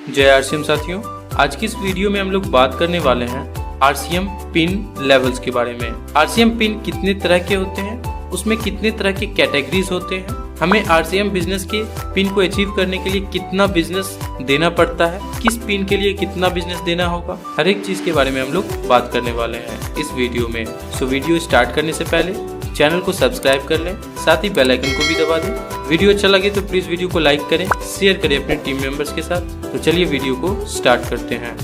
जय आरसीएम साथियों, आज की इस वीडियो में हम लोग बात करने वाले हैं आरसीएम पिन लेवल्स के बारे में। आरसीएम पिन कितने तरह के होते हैं, उसमें कितने तरह के कैटेगरीज होते हैं, हमें आरसीएम बिजनेस के पिन को अचीव करने के लिए कितना बिजनेस देना पड़ता है, किस पिन के लिए कितना बिजनेस देना होगा, हर एक चीज के बारे में हम लोग बात करने वाले हैं इस वीडियो में। सो वीडियो स्टार्ट करने से पहले चैनल को सब्सक्राइब कर लें, साथ ही बेल आइकन को भी दबा दें। वीडियो अच्छा लगे तो प्लीज वीडियो को लाइक करें, शेयर करें अपने टीम मेंबर्स के साथ। तो चलिए वीडियो को स्टार्ट करते हैं।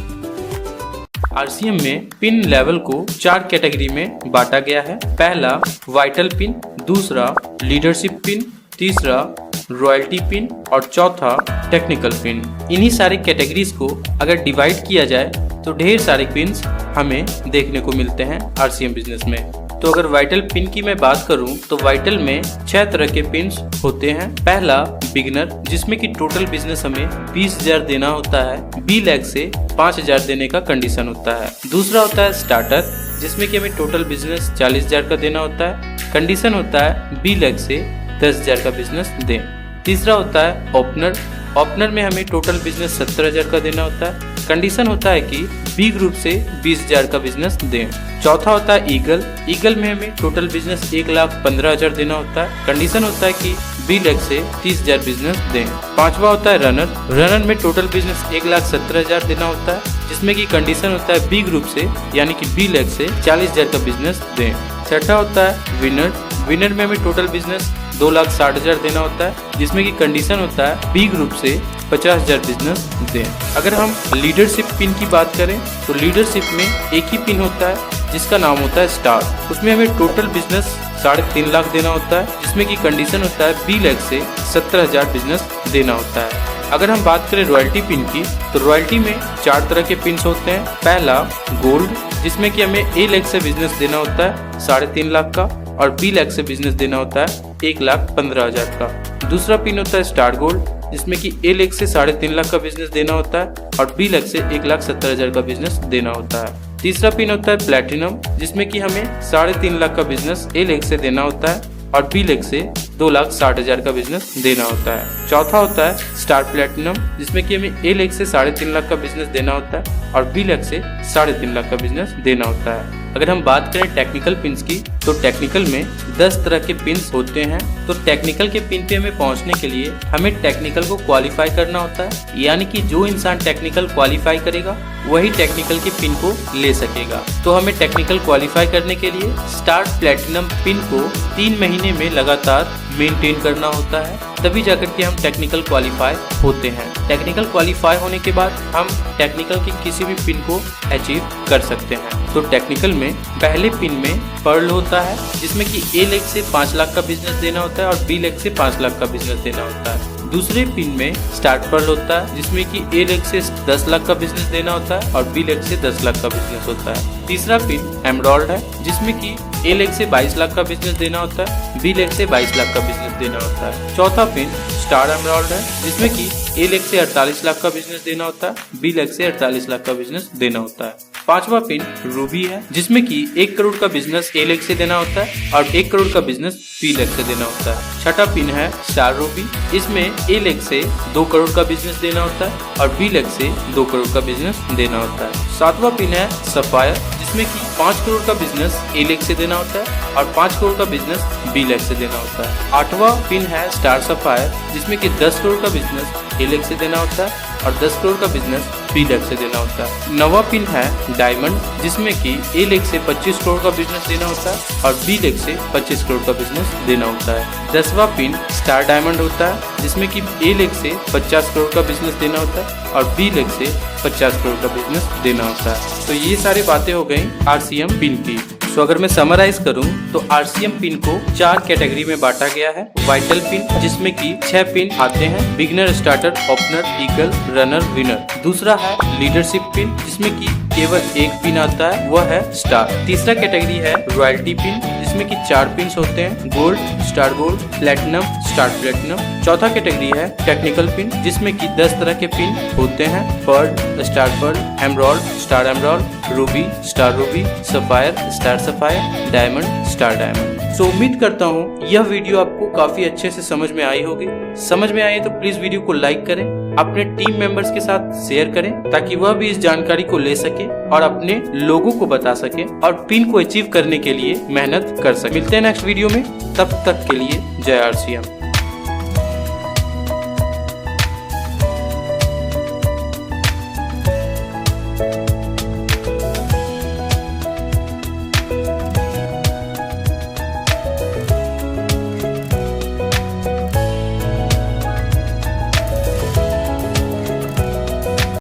आरसीएम में पिन लेवल को 4 कैटेगरी में बांटा गया है। पहला वाइटल पिन, दूसरा लीडरशिप पिन, तीसरा रॉयल्टी पिन और चौथा टेक्निकल पिन। इन्हीं सारे कैटेगरीज को अगर डिवाइड किया जाए तो ढेर सारे पिन्स हमें देखने को मिलते हैं आरसीएम बिजनेस में। तो अगर वाइटल पिन की मैं बात करूं तो वाइटल में 6 तरह के पिन्स होते हैं। पहला बिगिनर, जिसमें कि टोटल बिजनेस हमें 20,000 देना होता है, बी लैख से 5,000 देने का कंडीशन होता है। दूसरा होता है स्टार्टर, जिसमें कि हमें टोटल बिजनेस 40,000 का देना होता है, कंडीशन होता है बी लैख से 10,000 का बिजनेस दें। तीसरा होता है ओपनर, ओपनर में हमें टोटल बिजनेस 70,000 का देना होता है, कंडीशन होता है कि बी ग्रुप से 20,000 का बिजनेस दें। चौथा होता है ईगल, ईगल में हमें टोटल बिजनेस 1,15,000 देना होता है, कंडीशन होता है कि बी लैख से 30,000 बिजनेस दें। पांचवा होता है रनर, रनर में टोटल बिजनेस 1,17,000 देना होता है, जिसमें कि कंडीशन होता है बी ग्रुप से यानी कि बी लैख से 40,000 का बिजनेस दें। छठा होता है विनर, विनर में हमें टोटल बिजनेस 2,60,000 देना होता है, जिसमें कि कंडीशन होता है बी ग्रुप से 50,000 बिजनेस दें। अगर हम लीडरशिप पिन की बात करें तो लीडरशिप में एक ही पिन होता है जिसका नाम होता है स्टार, उसमें हमें टोटल बिजनेस 3.5 लाख देना होता है, जिसमें कि कंडीशन होता है बी लैख से 17,000 बिजनेस देना होता है। अगर हम बात करें रॉयल्टी पिन की तो रॉयल्टी में 4 तरह के पिन होते हैं। पहला गोल्ड, जिसमें कि हमें ए लैख से बिजनेस देना होता है 3.5 लाख का और बी लैख से बिजनेस देना होता है 1,15,000 का। दूसरा पिन होता है स्टार गोल्ड, जिसमें कि ए लैख से 3.5 लाख का बिजनेस देना होता है और बी लैख से 1,70,000 का बिजनेस देना होता है। तीसरा पिन होता है प्लेटिनम, जिसमें कि हमें 3.5 लाख का बिजनेस ए लैख से देना होता है और बी लैख से 2,60,000 का बिजनेस देना होता है। चौथा होता है स्टार प्लेटिनम, जिसमें कि हमें ए लैख से 3.5 लाख का बिजनेस देना होता है और बी लैख से 3.5 लाख का बिजनेस देना होता है। अगर हम बात करें टेक्निकल पिन्स की तो टेक्निकल में 10 तरह के पिन्स होते हैं। तो टेक्निकल के पिन पे हमें पहुंचने के लिए हमें टेक्निकल को क्वालिफाई करना होता है, यानी कि जो इंसान टेक्निकल क्वालिफाई करेगा वही टेक्निकल के पिन को ले सकेगा। तो हमें टेक्निकल क्वालिफाई करने के लिए स्टार प्लेटिनम पिन को 3 महीने में लगातार मेंटेन करना होता है, तभी जाकर के हम टेक्निकल क्वालिफाई होते हैं। टेक्निकल क्वालिफाई होने के बाद हम टेक्निकल के किसी भी पिन को अचीव कर सकते हैं। तो टेक्निकल में पहले पिन में पर्ल होता है, जिसमें कि ए लैख से 5 लाख का बिजनेस देना होता है और बी लैख से 5 लाख का बिजनेस देना होता है। दूसरे पिन में स्टार्ट पर्ल होता है, जिसमें कि ए लैख से 10 लाख का बिजनेस देना होता है और बी लैख से 10 लाख का बिजनेस होता है। तीसरा पिन एमराल्ड है, जिसमें कि ए लैख से 22 लाख का बिजनेस देना होता है, बी लैख से 22 लाख का बिजनेस देना होता है। चौथा पिन स्टार एमराल्ड है, जिसमें कि ए लैख से 48 लाख का बिजनेस देना होता है, बी लैख से 48 लाख का बिजनेस देना होता है। पांचवा पिन रूबी है, जिसमें कि 1 करोड़ का बिजनेस ए लैख से देना होता है और 1 करोड़ का बिजनेस बी लैख से देना होता है। छठा पिन है स्टार रूबी, इसमें ए लैख से 2 करोड़ का बिजनेस देना होता है और बी लैख से 2 करोड़ का बिजनेस देना होता है। सातवां पिन है सफायर, जिसमें कि 5 करोड़ का बिजनेस ए लैख से देना होता है और 5 करोड़ का बिजनेस बी लैख से देना होता है। आठवां पिन है स्टार सफायर, जिसमें कि 10 करोड़ का बिजनेस ए लैख से देना होता है और 10 करोड़ का बिजनेस बी लैख से देना होता है। नवा पिन है डायमंड, जिसमें कि ए लैख से 25 करोड़ का बिजनेस देना होता है और बी लैख से 25 करोड़ का बिजनेस देना होता है। 10वां पिन स्टार डायमंड होता है, जिसमें कि ए लैख से 50 करोड़ का बिजनेस देना होता है और बी लैख से 50 करोड़ का बिजनेस देना होता है। तो ये सारी बातें हो गई आरसीएम पिन की। तो अगर मैं समराइज करूं तो आरसीएम पिन को 4 कैटेगरी में बांटा गया है। वाइटल पिन, जिसमें कि 6 पिन आते हैं, beginner, starter, opener, eagle, runner, winner. दूसरा है लीडरशिप पिन, जिसमें कि केवल 1 पिन आता है, वह है स्टार। तीसरा कैटेगरी है रॉयल्टी पिन, जिसमें कि 4 पिन्स होते हैं, gold, star gold, platinum, star platinum. चौथा कैटेगरी है टेक्निकल पिन, जिसमें कि 10 तरह के पिन होते हैं, pearl, star pearl, emerald, star emerald, ruby, star ruby, sapphire, star sapphire, diamond, star diamond. So उम्मीद करता हूँ यह वीडियो आपको काफी अच्छे से समझ में आई होगी। समझ में आई तो प्लीज वीडियो को लाइक करें, अपने टीम मेंबर्स के साथ शेयर करें ताकि वह भी इस जानकारी को ले सके और अपने लोगों को बता सके और पिन को अचीव करने के लिए मेहनत कर सके। मिलते हैं नेक्स्ट वीडियो में, तब तक के लिए जय RCM।